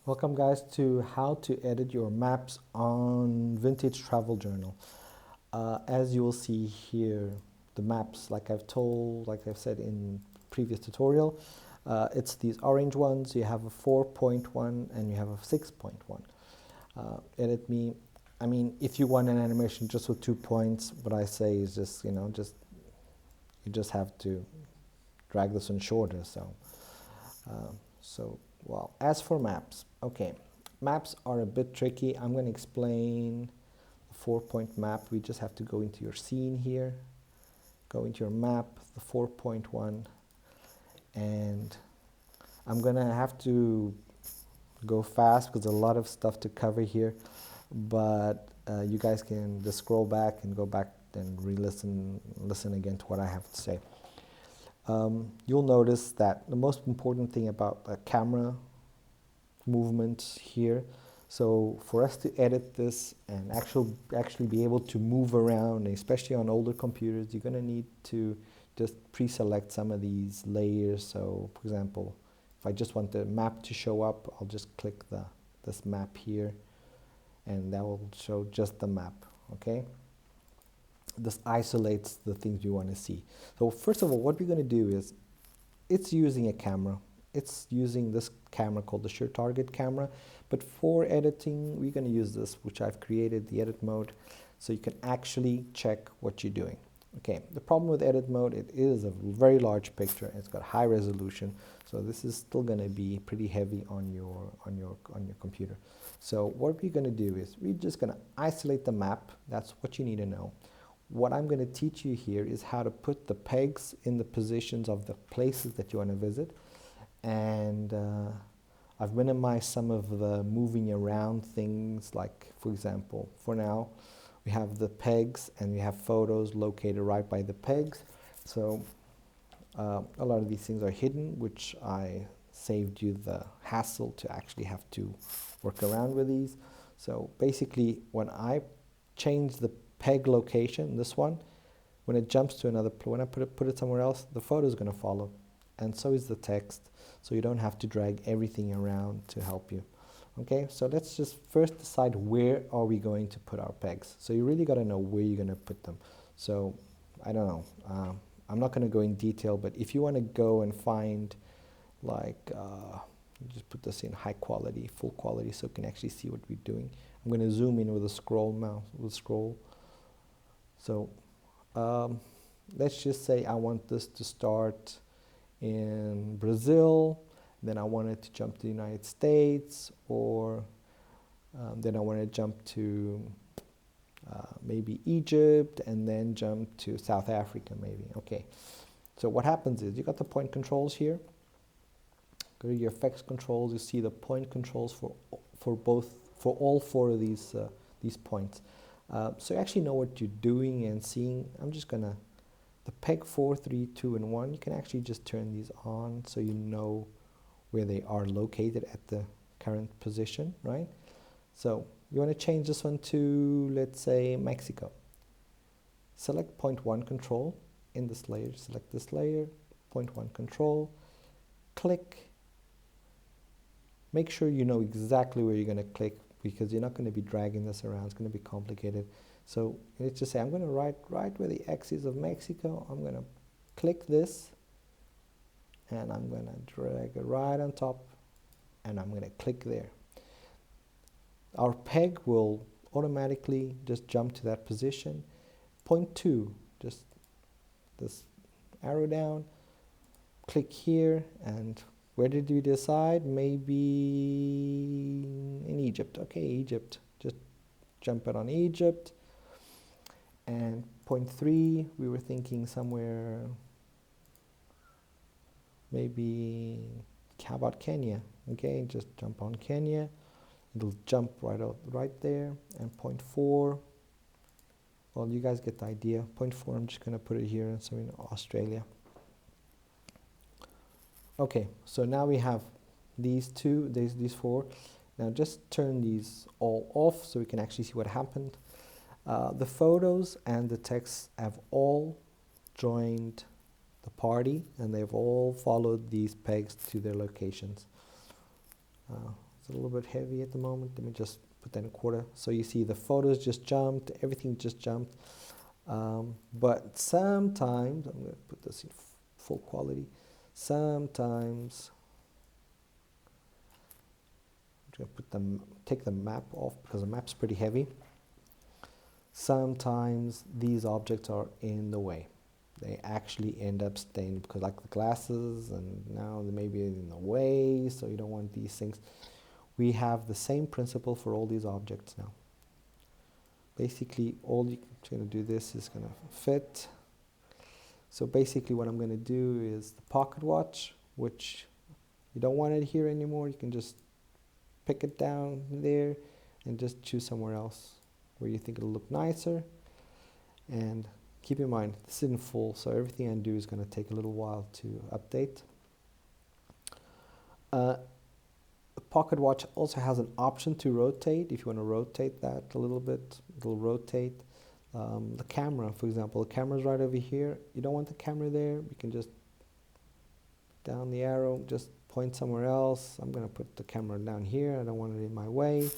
Welcome guys to how to edit your maps on Vintage Travel Journal. As you will see here, the maps, like I've said in previous tutorial, it's these orange ones. You have a 4.1 and you have a 6.1. Edit me. I mean, if you want an animation just with 2 points, what I say is just, you just have to drag this one shorter. Well, as for maps, okay, maps are a bit tricky. I'm going to explain the 4-point map. We just have to go into your scene here, go into your map, the 4.1, and I'm going to have to go fast because there's a lot of stuff to cover here, but you guys can just scroll back and go back and listen again to what I have to say. You'll notice that the most important thing about the camera movement here, so for us to edit this and actually be able to move around, especially on older computers, you're going to need to just pre-select some of these layers. So for example, if I just want the map to show up, I'll just click this map here and that will show just the map, okay? This isolates the things you want to see. So first of all, what we're going to do is, it's using a camera. It's using this camera called the SureTarget camera. But for editing, we're going to use this, which I've created, the edit mode, so you can actually check what you're doing. Okay, the problem with edit mode, it is a very large picture. It's got high resolution, so this is still going to be pretty heavy on your computer. So what we're going to do is, we're just going to isolate the map. That's what you need to know. What I'm going to teach you here is how to put the pegs in the positions of the places that you want to visit. And I've minimized some of the moving around things, like, for example, for now, we have the pegs and we have photos located right by the pegs. So a lot of these things are hidden, which I saved you the hassle to actually have to work around with these. So basically, when I change the peg location, this one, when it jumps to another, when I put it somewhere else, the photo is going to follow, and so is the text, so you don't have to drag everything around to help you. Okay, so let's just first decide where are we going to put our pegs. So you really got to know where you're going to put them. So I don't know, I'm not going to go in detail, but if you want to go and find, like, just put this in high quality, full quality, so you can actually see what we're doing. I'm going to zoom in with a scroll mouse, with scroll. So let's just say I want this to start in Brazil, then I want it to jump to the United States, or then I want to jump to maybe Egypt, and then jump to South Africa maybe. Okay, so what happens is, you got the point controls here. Go to your effects controls, you see the point controls for all four of these points. So you actually know what you're doing and seeing. I'm just gonna, the peg 4, 3, 2, and 1, you can actually just turn these on so you know where they are located at the current position, right? So you want to change this one to, let's say, Mexico. Select point 1 control in this layer, select this layer, point 1 control, click. Make sure you know exactly where you're going to click, because you're not going to be dragging this around. It's going to be complicated. So let's just say I'm going to right where the X is of Mexico. I'm going to click this, and I'm going to drag it right on top, and I'm going to click there. Our peg will automatically just jump to that position. Point 2, just this arrow down, click here, and where did you decide? Maybe in Egypt. Okay, Egypt. Just jump it on Egypt. And point 3, we were thinking somewhere, maybe, how about Kenya? Okay, just jump on Kenya. It'll jump right there. And point 4, well, you guys get the idea. Point 4, I'm just going to put it here, so in Australia. Okay, so now we have these four. Now just turn these all off so we can actually see what happened. The photos and the text have all joined the party, and they've all followed these pegs to their locations. It's a little bit heavy at the moment. Let me just put that in quarter. So you see the photos just jumped, everything just jumped. But sometimes, I'm going to put this in full quality. Sometimes, I'm going to take the map off because the map's pretty heavy. Sometimes these objects are in the way. They actually end up staying because like the glasses, and now they may be in the way, so you don't want these things. We have the same principle for all these objects now. Basically, all you're going to do this is going to fit. So basically what I'm going to do is the pocket watch, which you don't want it here anymore. You can just pick it down there and just choose somewhere else where you think it'll look nicer. And keep in mind, this isn't full, so everything I do is going to take a little while to update. The pocket watch also has an option to rotate. If you want to rotate that a little bit, it'll rotate. The camera, for example, the camera's right over here. You don't want the camera there. You can just down the arrow, just point somewhere else. I'm going to put the camera down here. I don't want it in my way.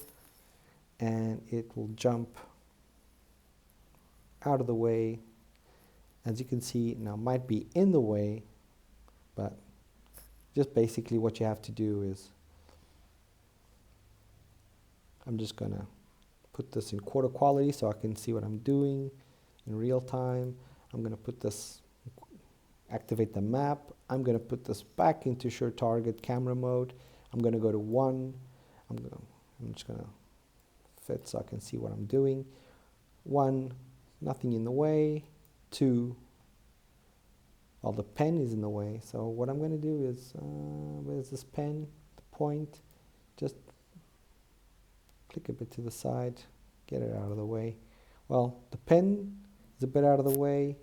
And it will jump out of the way. As you can see, now might be in the way, but just basically what you have to do is, I'm just going to put this in quarter quality so I can see what I'm doing in real time. I'm going to put this, activate the map. I'm going to put this back into Sure Target camera mode. I'm going to go to 1. I'm just going to fit so I can see what I'm doing. 1, nothing in the way. 2, well, the pen is in the way. So what I'm going to do is, where's this pen? The point. Just click a bit to the side, get it out of the way. Well, the pen is a bit out of the way,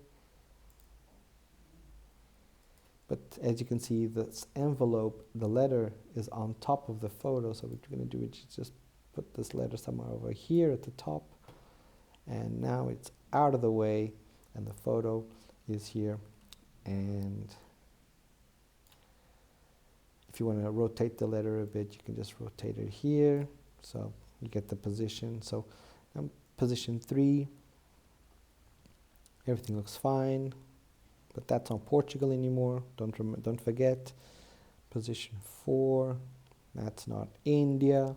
but as you can see, this envelope, the letter is on top of the photo. So what we're going to do is just put this letter somewhere over here at the top, and now it's out of the way, and the photo is here. And if you want to rotate the letter a bit, you can just rotate it here. So you get the position. So position 3, everything looks fine, but that's not Portugal anymore. Don't forget. Position 4, that's not India.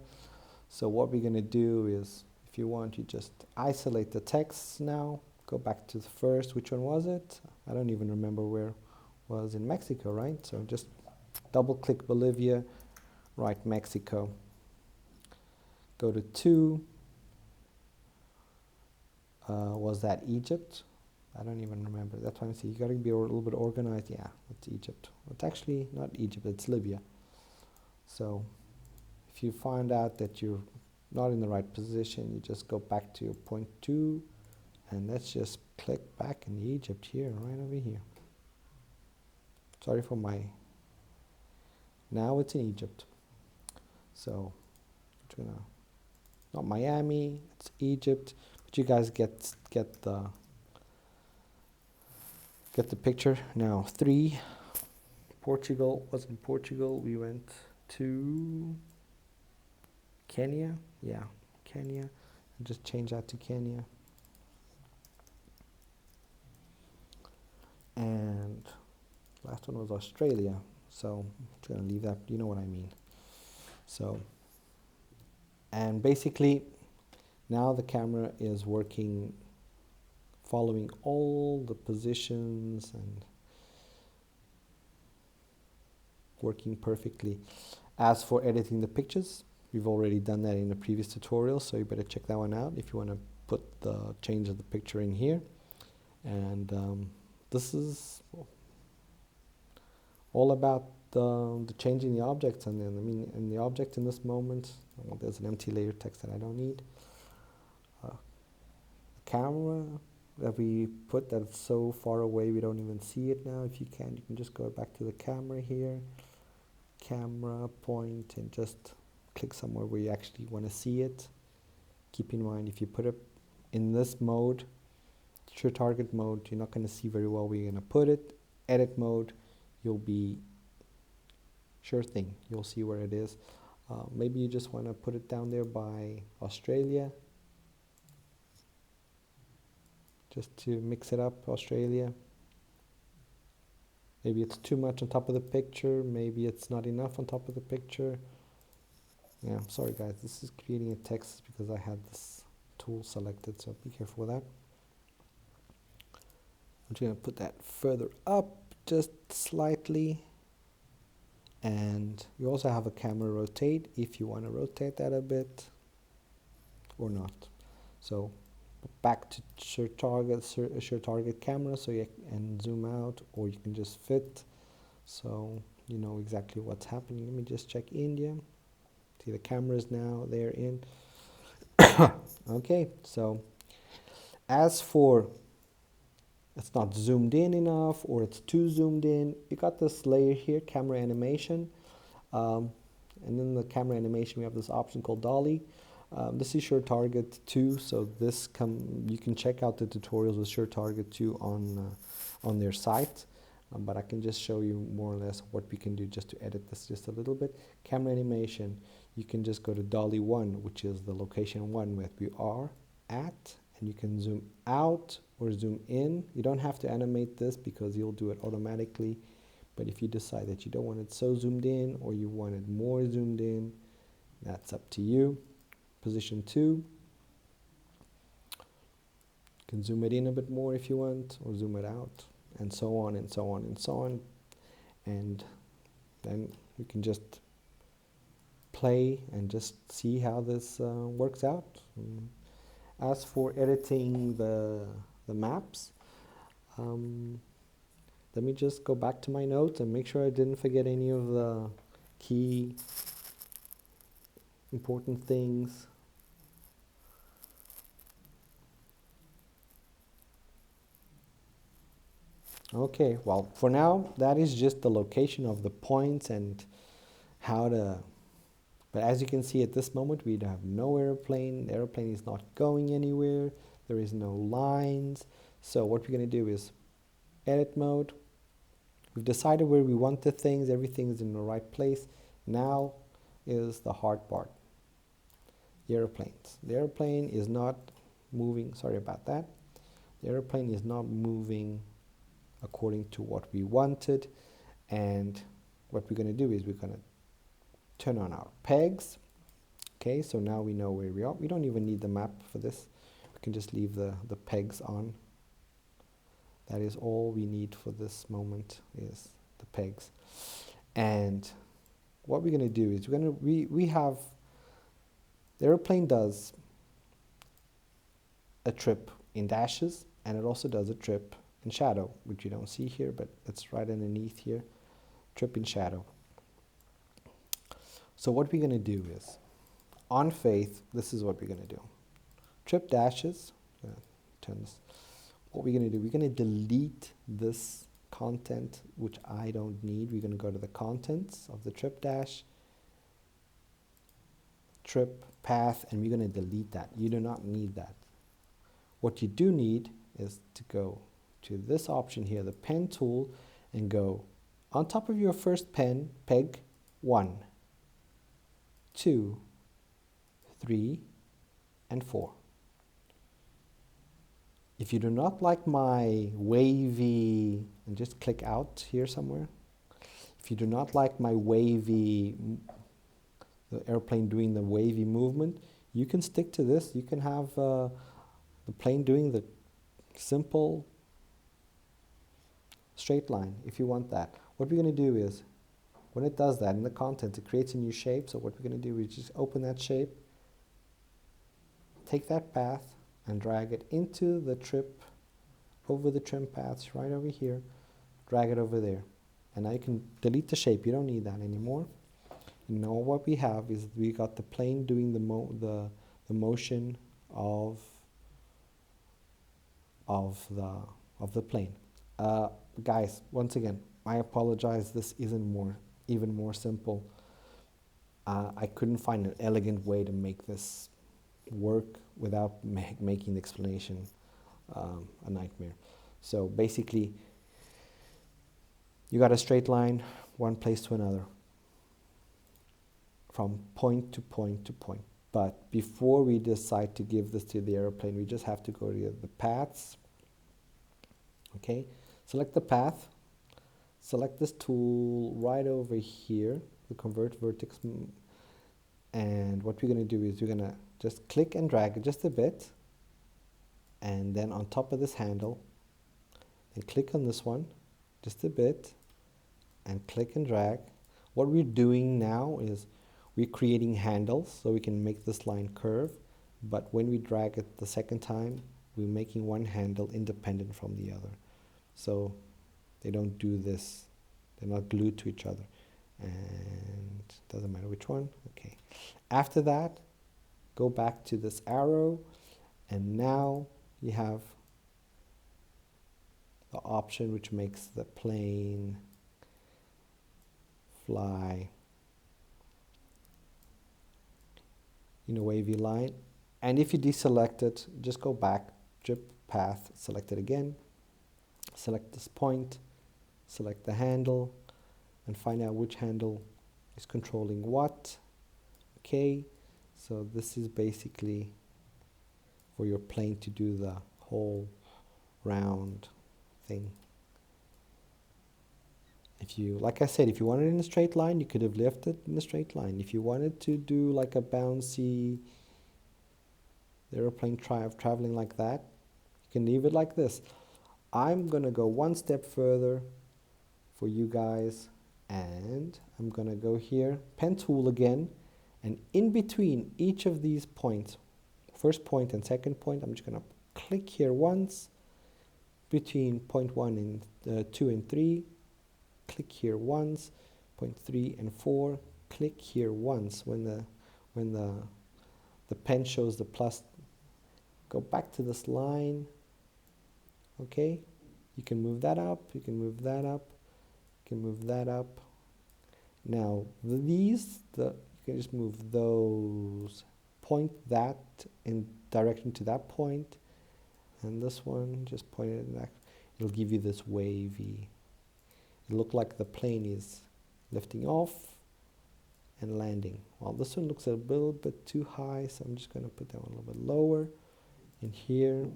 So what we're going to do is, if you want, you just isolate the text now. Go back to the first. Which one was it? I don't even remember where it was. In Mexico, right? So just double click Bolivia, write Mexico. Go to 2. Was that Egypt? I don't even remember. That's why I say you got to be a little bit organized. Yeah, it's Egypt. It's actually not Egypt, it's Libya. So if you find out that you're not in the right position, you just go back to your point 2, and let's just click back in Egypt here, right over here. Sorry for my, now it's in Egypt. So it's gonna, not Miami, it's Egypt, but you guys get the picture. Now 3, Portugal, wasn't Portugal, we went to Kenya, yeah, Kenya, and just change that to Kenya. And last one was Australia, so I'm just gonna leave that, you know what I mean. So, and basically now the camera is working, following all the positions and working perfectly. As for editing the pictures, we've already done that in the previous tutorial, so you better check that one out if you want to put the change of the picture in here. And this is all about the changing the objects, and then in the object in this moment, well, there's an empty layer text that I don't need. The camera that we put that's so far away we don't even see it now. If you can just go back to the camera here, camera, point, and just click somewhere where you actually want to see it. Keep in mind, if you put it in this mode, Sure Target mode, you're not going to see very well where you're going to put it. Edit mode, you'll be sure thing, you'll see where it is. Maybe you just want to put it down there by Australia, just to mix it up, Australia. Maybe it's too much on top of the picture, maybe it's not enough on top of the picture. Yeah, sorry guys, this is creating a text because I had this tool selected, so be careful with that. I'm just going to put that further up just slightly. And you also have a camera rotate if you want to rotate that a bit or not. So back to share target camera, so you can zoom out, or you can just fit, so you know exactly what's happening. Let me just check India. See, the cameras now, they're in. Okay, so as for it's not zoomed in enough or it's too zoomed in, you got this layer here, camera animation. And in the camera animation, we have this option called Dolly. This is SureTarget 2, so this you can check out the tutorials with SureTarget 2 on their site. But I can just show you more or less what we can do just to edit this just a little bit. Camera animation, you can just go to Dolly 1, which is the location 1 where we are at, and you can zoom out or zoom in. You don't have to animate this because you'll do it automatically. But if you decide that you don't want it so zoomed in or you want it more zoomed in, that's up to you. Position 2. You can zoom it in a bit more if you want, or zoom it out, and so on and so on and so on. And then you can just play and just see how this works out. As for editing the maps, let me just go back to my notes and make sure I didn't forget any of the key important things. Okay, well, for now, that is just the location of the points and how to, but as you can see at this moment, we have no airplane. The airplane is not going anywhere. There is no lines. So what we're going to do is edit mode. We've decided where we want the things. Everything is in the right place. Now is the hard part. The airplanes. The airplane is not moving. Sorry about that. The airplane is not moving according to what we wanted. And what we're going to do is we're going to turn on our pegs. Okay, so now we know where we are. We don't even need the map for this. We can just leave the pegs on. That is all we need for this moment, is the pegs. And what we're going to do is we have, the airplane does a trip in dashes, and it also does a trip in shadow, which you don't see here, but it's right underneath here, trip in shadow. So what we're going to do is, on faith, this is what we're going to do. Trip dashes, turn this. What we're going to do, we're going to delete this content, which I don't need. We're going to go to the contents of the trip dash, trip path, and we're going to delete that. You do not need that. What you do need is to go to this option here, the pen tool, and go on top of your first pen, peg 1, 2, 3, and 4. If you do not like my wavy, and just click out here somewhere. If you do not like my wavy, the airplane doing the wavy movement, you can stick to this. You can have the plane doing the simple straight line if you want that. What we're going to do is, when it does that in the content, it creates a new shape. So what we're going to do is just open that shape, take that path, and drag it into the trip, over the trim paths right over here, drag it over there. And now you can delete the shape. You don't need that anymore. And now what we have is we got the plane doing the motion of the plane. Guys, once again, I apologize. This isn't even more simple. I couldn't find an elegant way to make this work without making the explanation a nightmare. So basically, you got a straight line, one place to another. from point to point to point. But before we decide to give this to the airplane, we just have to go to the paths. Okay, select the path, select this tool right over here, the convert vertex, and what we're going to do is we're going to just click and drag just a bit, and then on top of this handle, then click on this one just a bit, and click and drag. What we're doing now is we're creating handles so we can make this line curve, but when we drag it the second time, we're making one handle independent from the other. So they don't do this, they're not glued to each other. And doesn't matter which one. Okay. After that, go back to this arrow, and now you have the option which makes the plane fly in a wavy line. And if you deselect it, just go back, drip path, select it again, select this point, select the handle, and find out which handle is controlling what. Okay, so this is basically for your plane to do the whole round thing. If you, like I said, if you wanted it in a straight line, you could have left it in a straight line. If you wanted to do like a bouncy airplane traveling like that, you can leave it like this. I'm going to go one step further for you guys, and I'm going to go here, pen tool again, and in between each of these points, first point and second point, I'm just going to click here once, between point 1 and 2 and 3, click here once, point 3 and 4, click here once. When the pen shows the plus, go back to this line. Okay, you can move that up, you can move that up, you can move that up. Now these, you can just move those, point that in direction to that point, and this one just point it back. It'll give you this wavy. It looks like the plane is lifting off and landing. Well, this one looks a little bit too high, so I'm just going to put that one a little bit lower. And here, I'm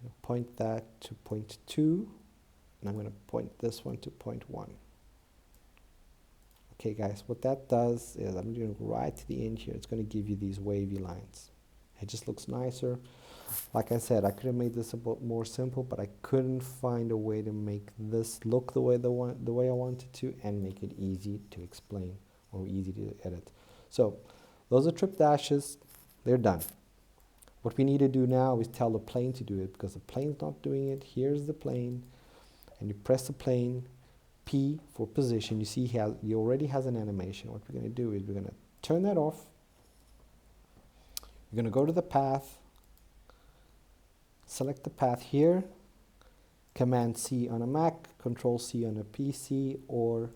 going to point that to point 2, and I'm going to point this one to point 1. Okay, guys, what that does is I'm going to go right to the end here. It's going to give you these wavy lines. It just looks nicer. Like I said, I could have made this a bit more simple, but I couldn't find a way to make this look the way I wanted to and make it easy to explain or easy to edit. So those are trip dashes. They're done. What we need to do now is tell the plane to do it, because the plane's not doing it. Here's the plane, and you press the plane, P for position. You see he already has an animation. What we're going to do is we're going to turn that off. We're going to go to the path, select the path here, Command C on a Mac, Control C on a PC, or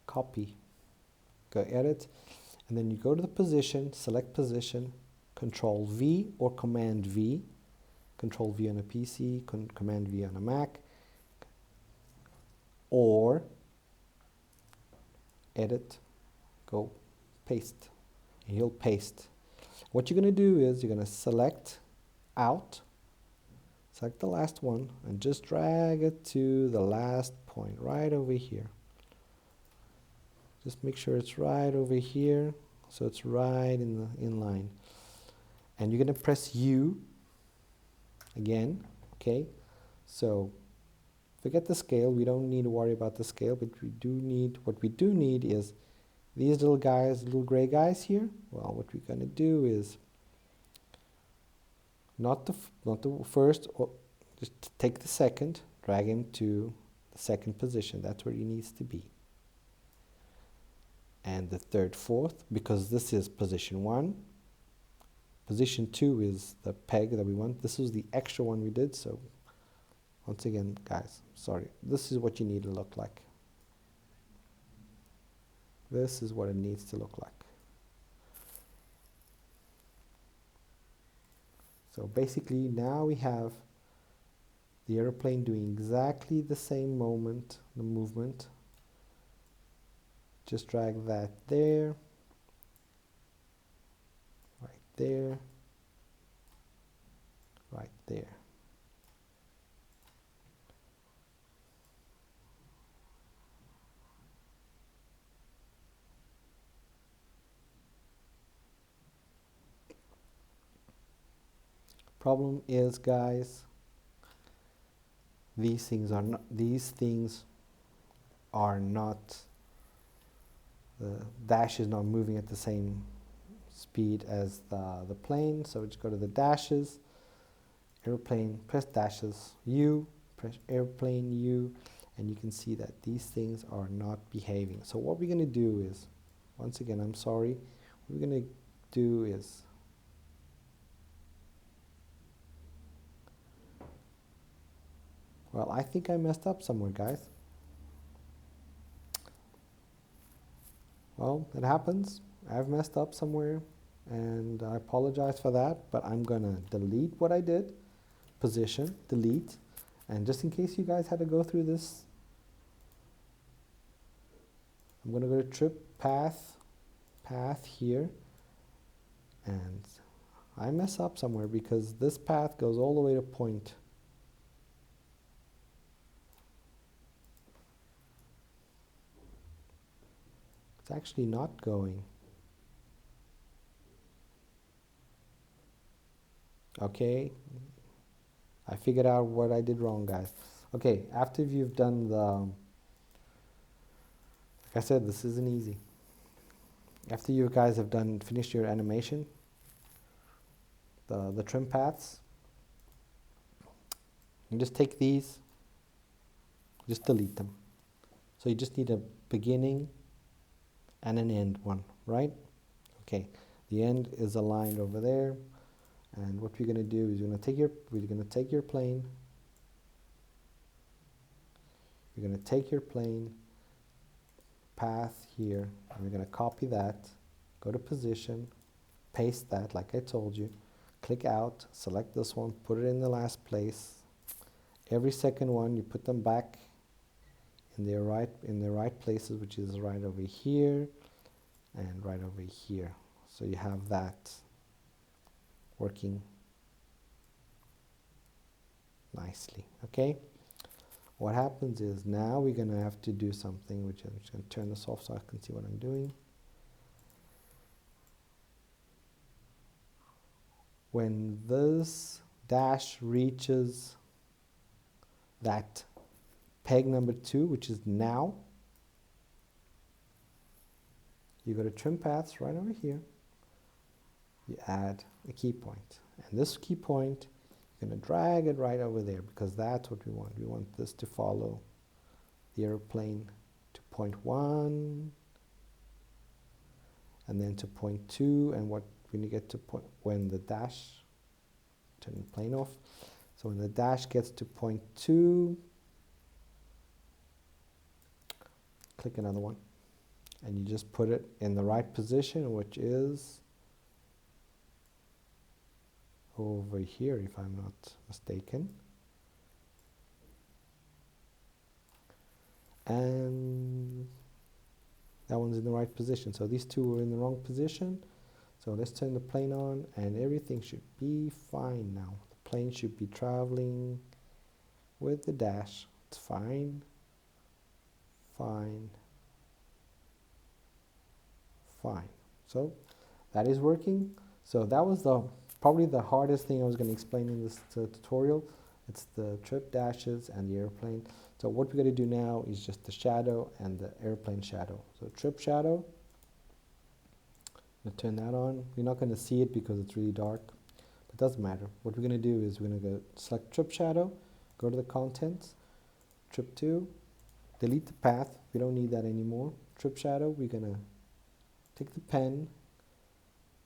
copy. Go edit, and then you go to the position, select position, Control V or Command V, Control V on a PC, Command V on a Mac, or edit, go paste, and he'll paste. What you're going to do is you're going to select out, select the last one, and just drag it to the last point right over here. Just make sure it's right over here, so it's right in line. And you're going to press U again. Okay, so forget the scale. We don't need to worry about the scale, but what we do need is these little guys, little gray guys here. Well, what we're going to do is not the first, or just take the second, drag him to the second position. That's where he needs to be. And the third, fourth, because this is position 1. Position 2 is the peg that we want. This is the extra one we did. So once again, guys, sorry. This is what you need to look like. This is what it needs to look like. So basically now we have the airplane doing exactly the same movement just drag that there, right there, right there. Problem is, guys, these things are not, the dash is not moving at the same speed as the plane. So we just go to the dashes, airplane, press dashes U, press airplane U, and you can see that these things are not behaving. So what we're going to do is, once again, I'm sorry, what we're going to do is, well, I think I messed up somewhere, guys. Well, it happens. I've messed up somewhere, and I apologize for that, but I'm going to delete what I did, position, delete, and just in case you guys had to go through this, I'm going to go to trip path here, and I mess up somewhere because this path goes all the way to point. It's actually not going. Okay, I figured out what I did wrong, guys. Okay, after you've done the, like I said, this isn't easy. After you guys have finished your animation, the trim paths, you just take these, just delete them. So you just need a beginning and an end one, right? Okay, the end is aligned over there, and what we're going to do is we're going to take your plane. You're going to take your plane path here, and we're going to copy that, go to position, paste that like I told you, click out, select this one, put it in the last place. Every second one you put them back in their right places, which is right over here and right over here. So you have that working nicely. Okay, what happens is now we're going to have to do something, which I'm just going to turn this off so I can see what I'm doing. When this dash reaches that peg number 2, which is now, you go to trim paths right over here, you add a key point, and this key point you're going to drag it right over there because that's what we want. We want this to follow the airplane to point 1 and then to point 2, and when you get to point, when the dash, turn the plane off, so when the dash gets to point 2, click another one, and you just put it in the right position, which is over here, if I'm not mistaken. And that one's in the right position. So these two are in the wrong position. So let's turn the plane on, and everything should be fine now. The plane should be traveling with the dash. It's fine, fine, fine. So that is working. So that was probably the hardest thing I was going to explain in this tutorial. It's the trip dashes and the airplane. So what we're going to do now is just the shadow and the airplane shadow. So trip shadow, I'm going to turn that on. You're not going to see it because it's really dark, but it doesn't matter. What we're going to do is we're going to go select trip shadow, go to the contents, trip 2, delete the path. We don't need that anymore. Trip shadow, we're going to take the pen,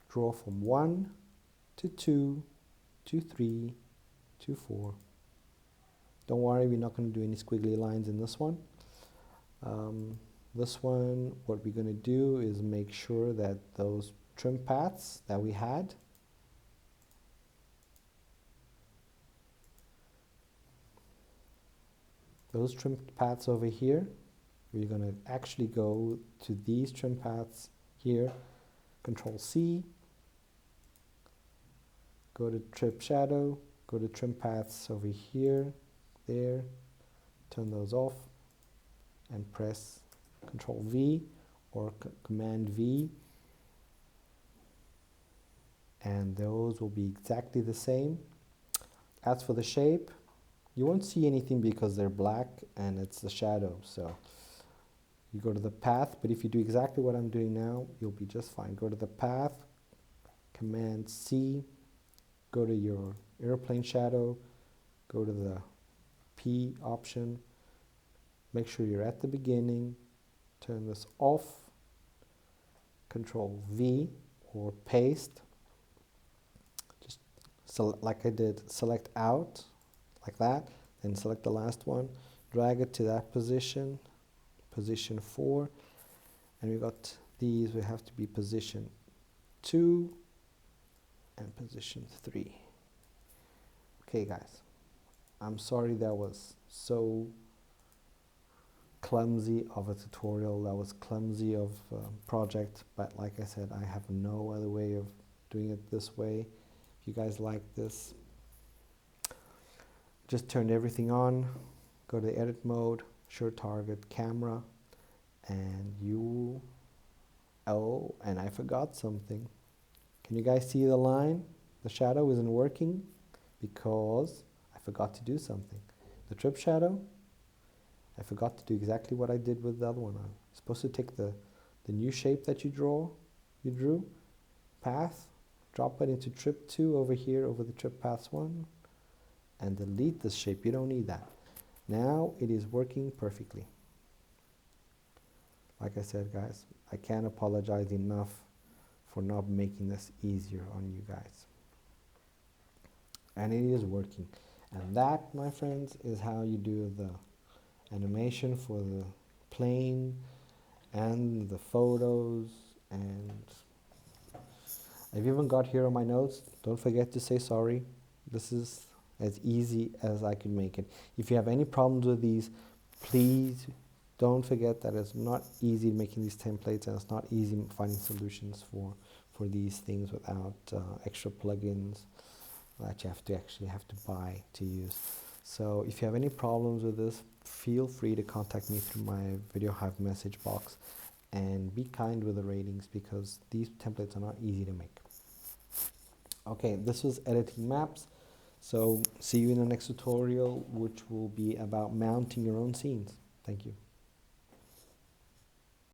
draw from 1 to 2 to 3 to 4. Don't worry, we're not going to do any squiggly lines in this one. This one, what we're going to do is make sure that those trim paths that we had, those trim paths over here, we're going to actually go to these trim paths here, Control C, go to Trim Shadow, go to trim paths over here, there, turn those off, and press Control V or Command V, and those will be exactly the same. As for the shape, you won't see anything because they're black and it's the shadow. So you go to the path, but if you do exactly what I'm doing now, you'll be just fine. Go to the path, Command C, go to your airplane shadow, go to the P option, make sure you're at the beginning, turn this off, Control V or paste. Like I did, select out, like that, then select the last one, drag it to that position, position 4, and we got these, we have to be position 2 and position 3. Okay guys, I'm sorry that was so clumsy of a tutorial, that was clumsy of a project, but like I said, I have no other way of doing it this way. If you guys like this, just turn everything on, go to edit mode, show target, camera, and oh, and I forgot something. Can you guys see the line? The shadow isn't working because I forgot to do something. The trip shadow, I forgot to do exactly what I did with the other one. I'm supposed to take the new shape that you drew, path, drop it into trip 2 over here over the trip paths 1, and delete this shape. You don't need that. Now it is working perfectly. Like I said, guys, I can't apologize enough for not making this easier on you guys. And it is working. And that, my friends, is how you do the animation for the plane and the photos. And I've even got here on my notes, don't forget to say sorry. This is as easy as I can make it. If you have any problems with these, please don't forget that it's not easy making these templates, and it's not easy finding solutions for these things without extra plugins that you actually have to buy to use. So if you have any problems with this, feel free to contact me through my VideoHive message box, and be kind with the ratings because these templates are not easy to make. Okay, this was editing maps. So see you in the next tutorial, which will be about mounting your own scenes. Thank you.